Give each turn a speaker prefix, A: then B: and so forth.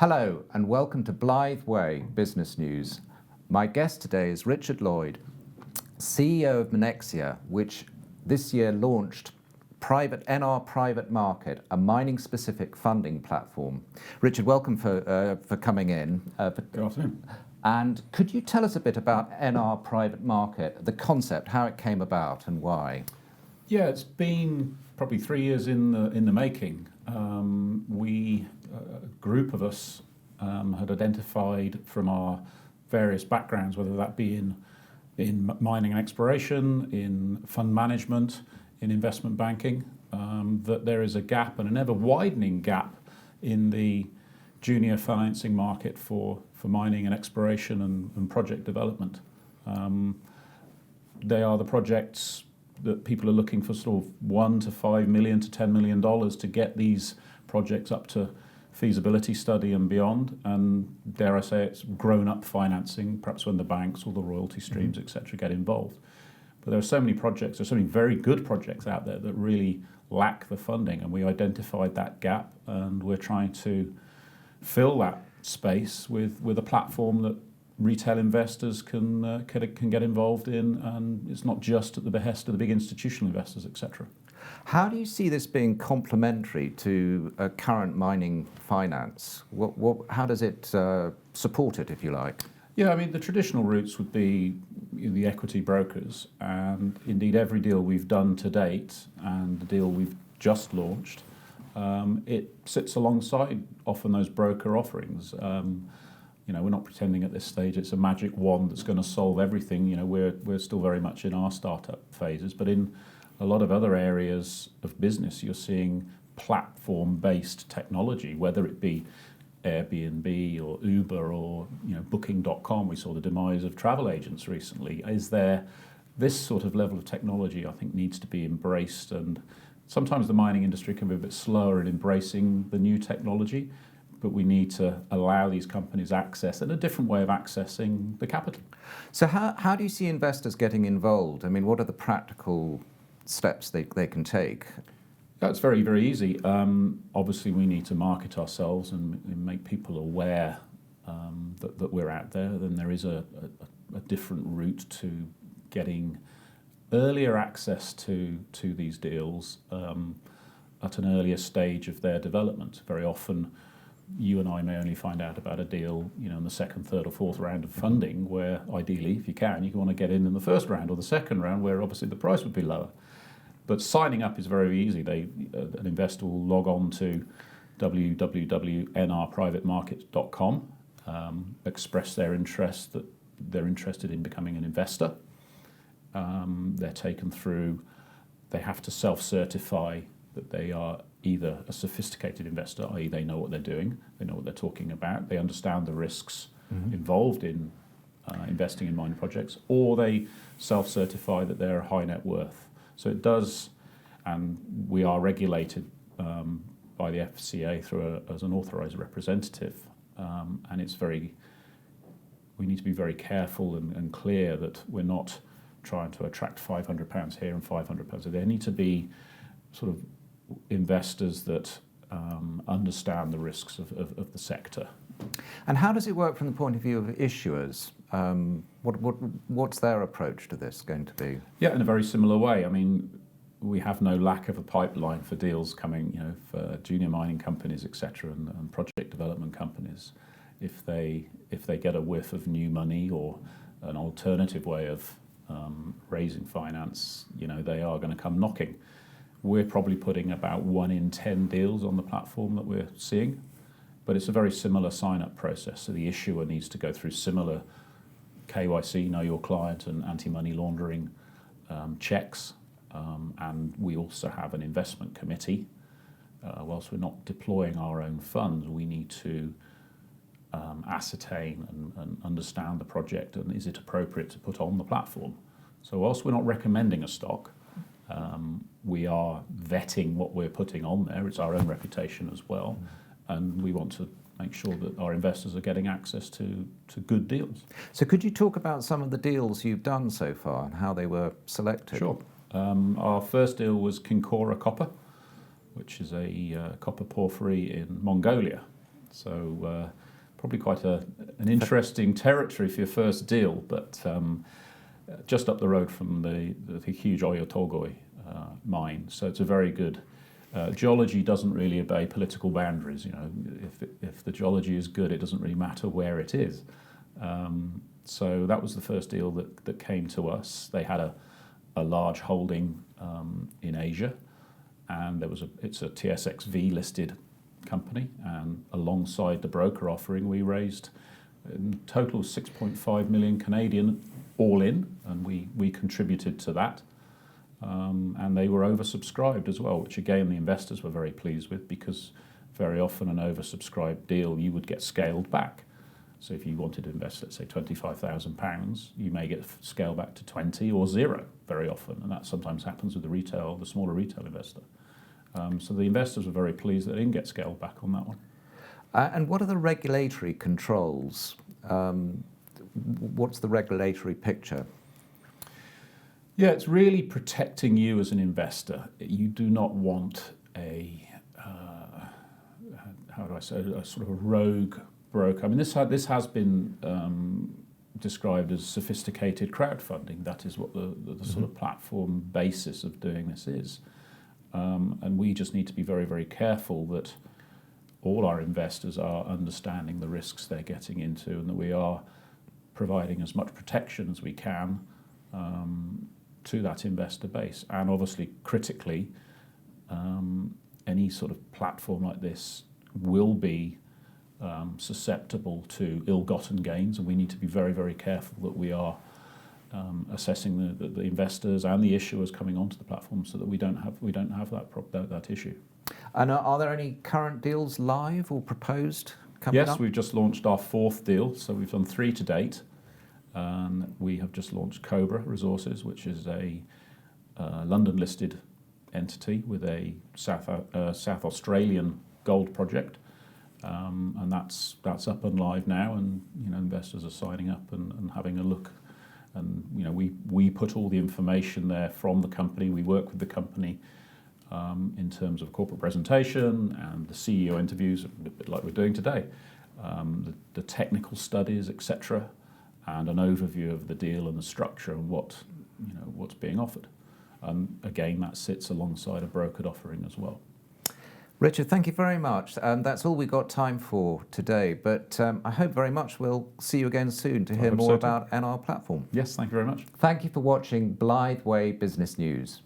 A: Hello and welcome to Blythe Way Business News. My guest today is Richard Lloyd, CEO of Monexia, which this year launched NR Private Market, a mining-specific funding platform. Richard, welcome for coming in.
B: Good afternoon.
A: And could you tell us a bit about NR Private Market, the concept, how it came about and why?
B: Yeah, it's been probably 3 years in the making. A group of us had identified from our various backgrounds, whether that be in mining and exploration, in fund management, in investment banking, that there is a gap, and an ever widening gap, in the junior financing market for mining and exploration and project development. They are the projects that people are looking for, sort of $1 to $5 million to $10 million to get these projects up to feasibility study and beyond. And dare I say, it's grown-up financing, perhaps when the banks or the royalty streams, etc., get involved. But there are so many projects, there's so many very good projects out there that really lack the funding, and we identified that gap, and we're trying to fill that space with a platform that retail investors can get involved in, and it's not just at the behest of the big institutional investors, etc.
A: How do you see this being complementary to current mining finance? How does it support it, if you like?
B: Yeah, I mean, the traditional routes would be the equity brokers, and indeed every deal we've done to date and the deal we've just launched, it sits alongside often those broker offerings. We're not pretending at this stage it's a magic wand that's going to solve everything. We're still very much in our startup phases, but in a lot of other areas of business, you're seeing platform-based technology, whether it be Airbnb or Uber or Booking.com. We saw the demise of travel agents recently. Is there this sort of level of technology? I think needs to be embraced, and sometimes the mining industry can be a bit slower in embracing the new technology, but we need to allow these companies access and a different way of accessing the capital.
A: So how do you see investors getting involved? I mean, what are the practical steps they can take?
B: That's very, very easy. Obviously, we need to market ourselves and make people aware that we're out there. Then there is a different route to getting earlier access to these deals at an earlier stage of their development. Very often, you and I may only find out about a deal, in the second, third, or fourth round of funding, where ideally, if you want to get in the first round or the second round, where obviously the price would be lower. But signing up is very easy. An investor will log on to www.nrprivatemarket.com, express their interest, that they're interested in becoming an investor. They're taken through, they have to self-certify that they are either a sophisticated investor, i.e. they know what they're doing, they know what they're talking about, they understand the risks involved in investing in mining projects, or they self-certify that they're high net worth. So it does, and we are regulated by the FCA as an authorised representative, and we need to be very careful and clear that we're not trying to attract £500 here and £500 there. There need to be sort of investors that understand the risks of the sector.
A: And how does it work from the point of view of issuers? What's their approach to this going to be?
B: Yeah, in a very similar way. I mean, we have no lack of a pipeline for deals coming, for junior mining companies, etc., and project development companies. If they get a whiff of new money or an alternative way of raising finance, they are going to come knocking. We're probably putting about 1 in 10 deals on the platform that we're seeing, but it's a very similar sign-up process. So the issuer needs to go through similar KYC, know your client, and anti-money laundering checks. And we also have an investment committee. Whilst we're not deploying our own funds, we need to ascertain and understand the project, and is it appropriate to put on the platform. So whilst we're not recommending a stock, we are vetting what we're putting on there. It's our own reputation as well, and we want to make sure that our investors are getting access to good deals.
A: So could you talk about some of the deals you've done so far and how they were selected?
B: Sure. Our first deal was Kincora Copper, which is a copper porphyry in Mongolia. So probably quite an interesting territory for your first deal, but just up the road from the huge Oyo Tolgoi mine. So it's a very good. Geology doesn't really obey political boundaries. You know, if the geology is good, it doesn't really matter where it is. So that was the first deal that came to us. They had a large holding in Asia, and it's a TSXV listed company, and alongside the broker offering, we raised in total 6.5 million Canadian all in, and we contributed to that. And they were oversubscribed as well, which again the investors were very pleased with, because very often an oversubscribed deal you would get scaled back. So if you wanted to invest, let's say £25,000, you may get scaled back to 20 or 0 very often, and that sometimes happens with the smaller retail investor. So the investors were very pleased that they didn't get scaled back on that one.
A: And what are the regulatory controls? What's the regulatory picture?
B: Yeah, it's really protecting you as an investor. You do not want a sort of a rogue broker. I mean, this has been described as sophisticated crowdfunding. That is what the sort of platform basis of doing this is. And we just need to be very, very careful that all our investors are understanding the risks they're getting into, and that we are providing as much protection as we can to that investor base. And obviously, critically, any sort of platform like this will be susceptible to ill-gotten gains, and we need to be very, very careful that we are assessing the investors and the issuers coming onto the platform, so that we don't have that issue. And
A: are there any current deals live or proposed coming up?
B: Yes, we've just launched our 4th deal, so we've done 3 to date. We have just launched Cobra Resources, which is a London-listed entity with a South Australian gold project, and that's up and live now. And investors are signing up and having a look. And we put all the information there from the company. We work with the company in terms of corporate presentation and the CEO interviews, a bit like we're doing today, the technical studies, etc., and an overview of the deal and the structure and what's being offered. Again, that sits alongside a brokered offering as well.
A: Richard, thank you very much. That's all we've got time for today, but I hope very much we'll see you again soon to hear more about NR Platform.
B: Yes, thank you very much.
A: Thank you for watching Blythe Way Business News.